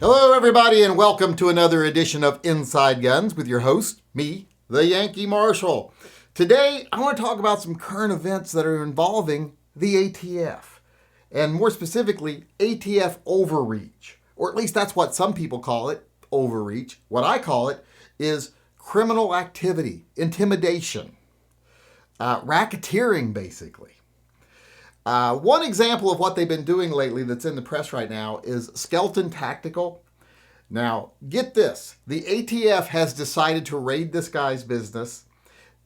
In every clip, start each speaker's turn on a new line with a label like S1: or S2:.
S1: Hello, everybody, and welcome to another edition of Inside Guns with your host, me, the Yankee Marshal. Today, I want to talk about some current events that are involving the ATF, and more specifically, ATF Overreach, or at least that's what some people call it, overreach. What I call it is criminal activity, intimidation, racketeering, basically. One example of what they've been doing lately that's in the press right now is Skelton Tactical. Now, get this. The ATF has decided to raid this guy's business,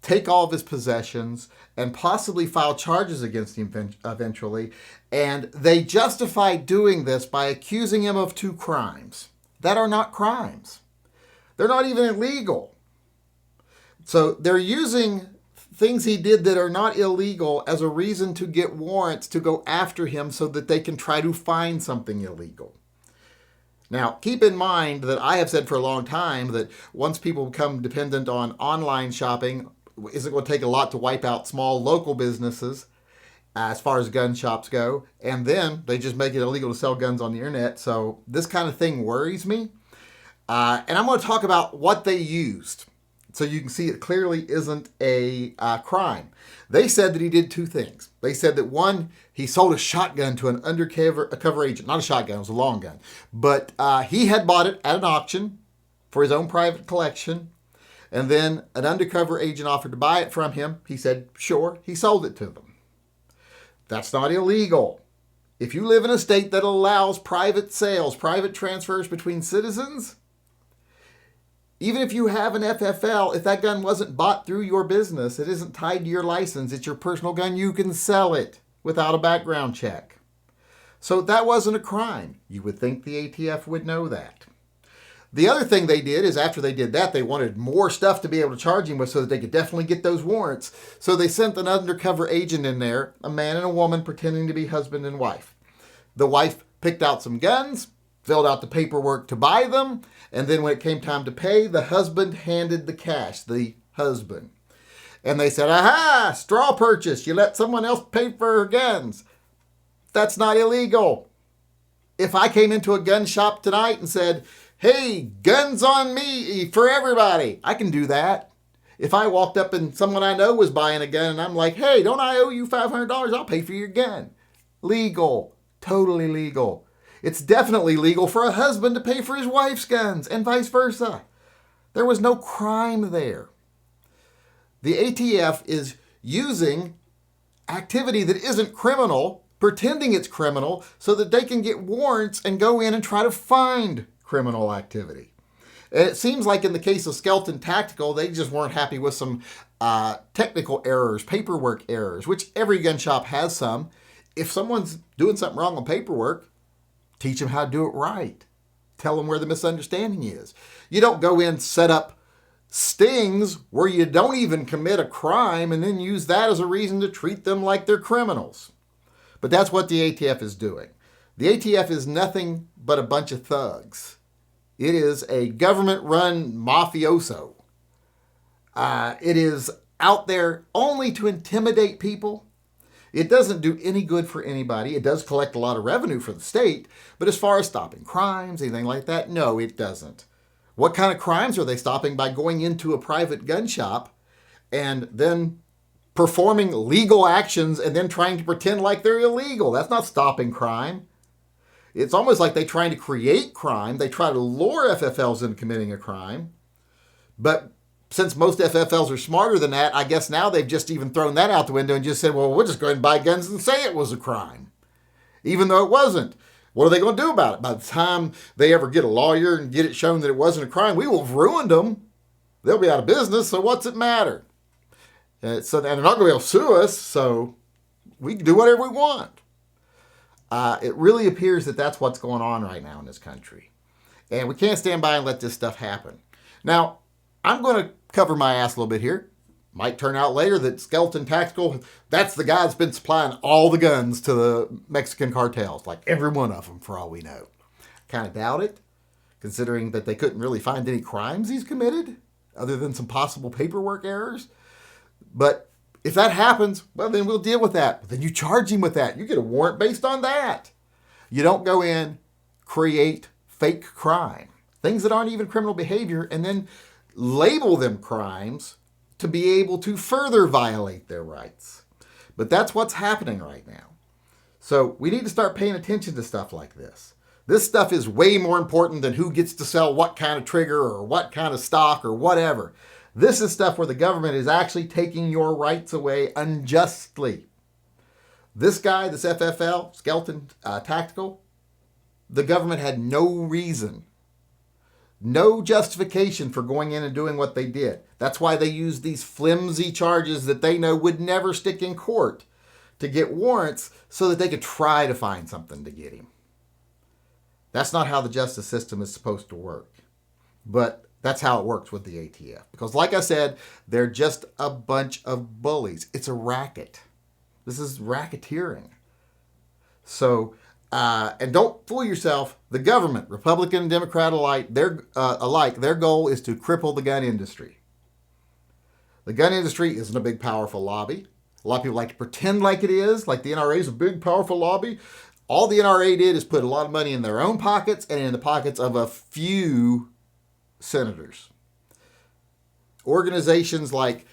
S1: take all of his possessions, and possibly file charges against him eventually. And they justify doing this by accusing him of two crimes that are not crimes. They're not even illegal. So they're using things he did that are not illegal as a reason to get warrants to go after him so that they can try to find something illegal. Now, keep in mind that I have said for a long time that once people become dependent on online shopping, isn't going to take a lot to wipe out small local businesses as far as gun shops go, and then they just make it illegal to sell guns on the internet. So this kind of thing worries me. And I'm going to talk about what they used, so you can see it clearly isn't a crime. They said that he did two things. They said that one, he sold a shotgun to an undercover agent. Not a shotgun, it was a long gun. But he had bought it at an auction for his own private collection. And then an undercover agent offered to buy it from him. He said, sure. He sold it to them. That's not illegal. If you live in a state that allows private sales, private transfers between citizens, even if you have an FFL, if that gun wasn't bought through your business, it isn't tied to your license, it's your personal gun, you can sell it without a background check. So that wasn't a crime. You would think the ATF would know that. The other thing they did is after they did that, they wanted more stuff to be able to charge him with so that they could definitely get those warrants. So they sent an undercover agent in there, a man and a woman pretending to be husband and wife. The wife picked out some guns, filled out the paperwork to buy them, and then when it came time to pay, the husband handed the cash, the husband. And they said, aha, straw purchase. You let someone else pay for her guns. That's not illegal. If I came into a gun shop tonight and said, hey, guns on me for everybody, I can do that. If I walked up and someone I know was buying a gun and I'm like, hey, don't I owe you $500? I'll pay for your gun. Legal. Totally legal. It's definitely legal for a husband to pay for his wife's guns and vice versa. There was no crime there. The ATF is using activity that isn't criminal, pretending it's criminal, so that they can get warrants and go in and try to find criminal activity. And it seems like in the case of Skelton Tactical, they just weren't happy with some technical errors, paperwork errors, which every gun shop has some. If someone's doing something wrong on paperwork, teach them how to do it right. Tell them where the misunderstanding is. You don't go in, set up stings where you don't even commit a crime and then use that as a reason to treat them like they're criminals. But that's what the ATF is doing. The ATF is nothing but a bunch of thugs. It is a government-run mafioso. It is out there only to intimidate people. It doesn't do any good for anybody. It does collect a lot of revenue for the state, but as far as stopping crimes, anything like that, no, it doesn't. What kind of crimes are they stopping by going into a private gun shop and then performing legal actions and then trying to pretend like they're illegal? That's not stopping crime. It's almost like they're trying to create crime. They try to lure FFLs into committing a crime, but since most FFLs are smarter than that, I guess now they've just even thrown that out the window and just said, well, we'll just go ahead and buy guns and say it was a crime, even though it wasn't. What are they going to do about it? By the time they ever get a lawyer and get it shown that it wasn't a crime, we will have ruined them. They'll be out of business, so what's it matter? And they're not going to be able to sue us, so we can do whatever we want. It really appears that that's what's going on right now in this country. And we can't stand by and let this stuff happen. Now, I'm going to cover my ass a little bit here. Might turn out later that Skelton Tactical, that's the guy that's been supplying all the guns to the Mexican cartels, like every one of them for all we know. Kind of doubt it, considering that they couldn't really find any crimes he's committed, other than some possible paperwork errors. But if that happens, well, then we'll deal with that. Then you charge him with that. You get a warrant based on that. You don't go in, create fake crime, things that aren't even criminal behavior, and then label them crimes to be able to further violate their rights. But that's what's happening right now. So we need to start paying attention to stuff like this. This stuff is way more important than who gets to sell what kind of trigger or what kind of stock or whatever. This is stuff where the government is actually taking your rights away unjustly. This guy, this FFL, Skeleton Tactical, the government had no reason, no justification for going in and doing what they did. That's why they used these flimsy charges that they know would never stick in court to get warrants so that they could try to find something to get him. That's not how the justice system is supposed to work. But that's how it works with the ATF. Because like I said, they're just a bunch of bullies. It's a racket. This is racketeering. So, and don't fool yourself. The government, Republican and Democrat alike, their goal is to cripple the gun industry. The gun industry isn't a big, powerful lobby. A lot of people like to pretend like it is, like the NRA is a big, powerful lobby. All the NRA did is put a lot of money in their own pockets and in the pockets of a few senators. Organizations like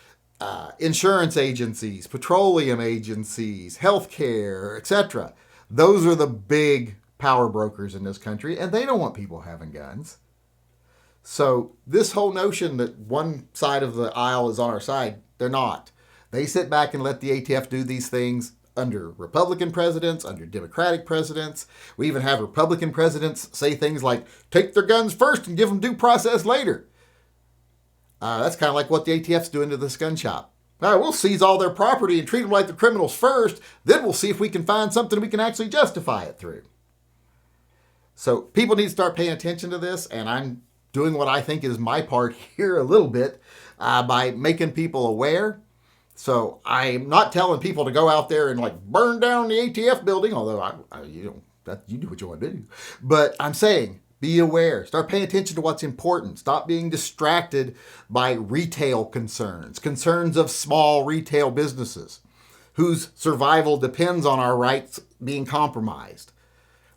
S1: insurance agencies, petroleum agencies, healthcare, etc. Those are the big power brokers in this country, and they don't want people having guns. So this whole notion that one side of the aisle is on our side, they're not. They sit back and let the ATF do these things under Republican presidents, under Democratic presidents. We even have Republican presidents say things like, take their guns first and give them due process later. That's kind of like what the ATF's doing to this gun shop. All right, we'll seize all their property and treat them like the criminals first. Then we'll see if we can find something we can actually justify it through. So people need to start paying attention to this, and I'm doing what I think is my part here a little bit by making people aware. So I'm not telling people to go out there and like burn down the ATF building, although you do what you want to do. But I'm saying, be aware. Start paying attention to what's important. Stop being distracted by retail concerns of small retail businesses whose survival depends on our rights being compromised.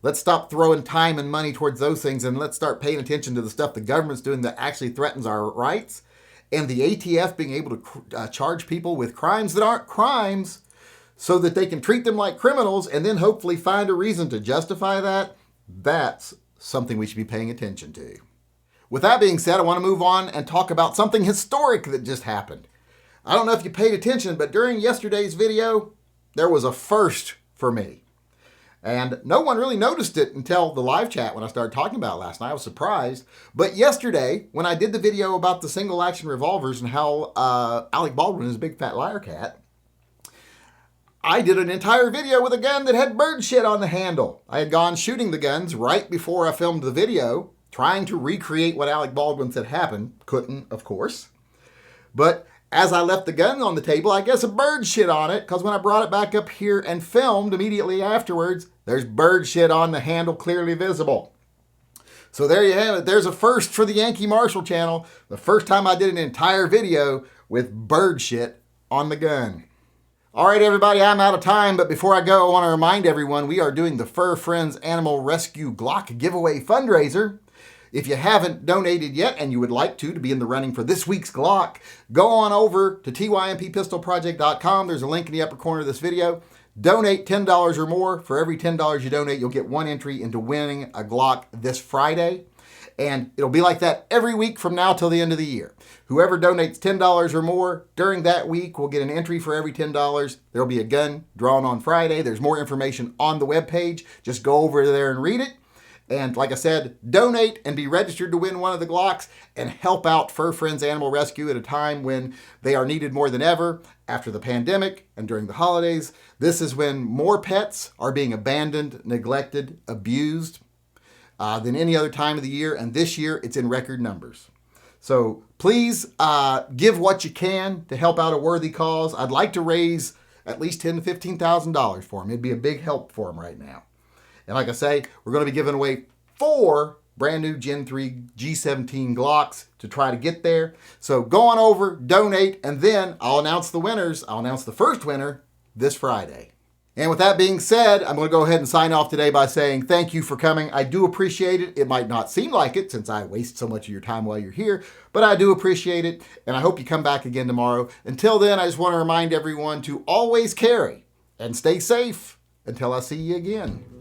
S1: Let's stop throwing time and money towards those things, and let's start paying attention to the stuff the government's doing that actually threatens our rights. And the ATF being able to charge people with crimes that aren't crimes so that they can treat them like criminals and then hopefully find a reason to justify that, that's something we should be paying attention to. With that being said, I want to move on and talk about something historic that just happened. I don't know if you paid attention, but during yesterday's video, there was a first for me. And no one really noticed it until the live chat when I started talking about it last night. I was surprised. But yesterday, when I did the video about the single action revolvers and how Alec Baldwin is a big fat liar cat, I did an entire video with a gun that had bird shit on the handle. I had gone shooting the guns right before I filmed the video, trying to recreate what Alec Baldwin said happened. Couldn't, of course. But as I left the gun on the table, I guess a bird shit on it, because when I brought it back up here and filmed immediately afterwards, there's bird shit on the handle clearly visible. So there you have it. There's a first for the Yankee Marshall channel. The first time I did an entire video with bird shit on the gun. All right, everybody, I'm out of time, but before I go, I want to remind everyone we are doing the Fur Friends Animal Rescue Glock giveaway fundraiser. If you haven't donated yet and you would like to be in the running for this week's Glock, go on over to tympistolproject.com. There's a link in the upper corner of this video. Donate $10 or more. For every $10 you donate, you'll get one entry into winning a Glock this Friday. And it'll be like that every week from now till the end of the year. Whoever donates $10 or more during that week will get an entry for every $10. There'll be a gun drawn on Friday. There's more information on the webpage. Just go over there and read it. And like I said, donate and be registered to win one of the Glocks and help out Fur Friends Animal Rescue at a time when they are needed more than ever after the pandemic and during the holidays. This is when more pets are being abandoned, neglected, abused than any other time of the year. And this year, it's in record numbers. So please give what you can to help out a worthy cause. I'd like to raise at least $10,000 to $15,000 for them. It'd be a big help for them right now. And like I say, we're going to be giving away 4 brand new Gen 3 G17 Glocks to try to get there. So go on over, donate, and then I'll announce the winners. I'll announce the first winner this Friday. And with that being said, I'm going to go ahead and sign off today by saying thank you for coming. I do appreciate it. It might not seem like it since I waste so much of your time while you're here, but I do appreciate it, and I hope you come back again tomorrow. Until then, I just want to remind everyone to always carry and stay safe until I see you again.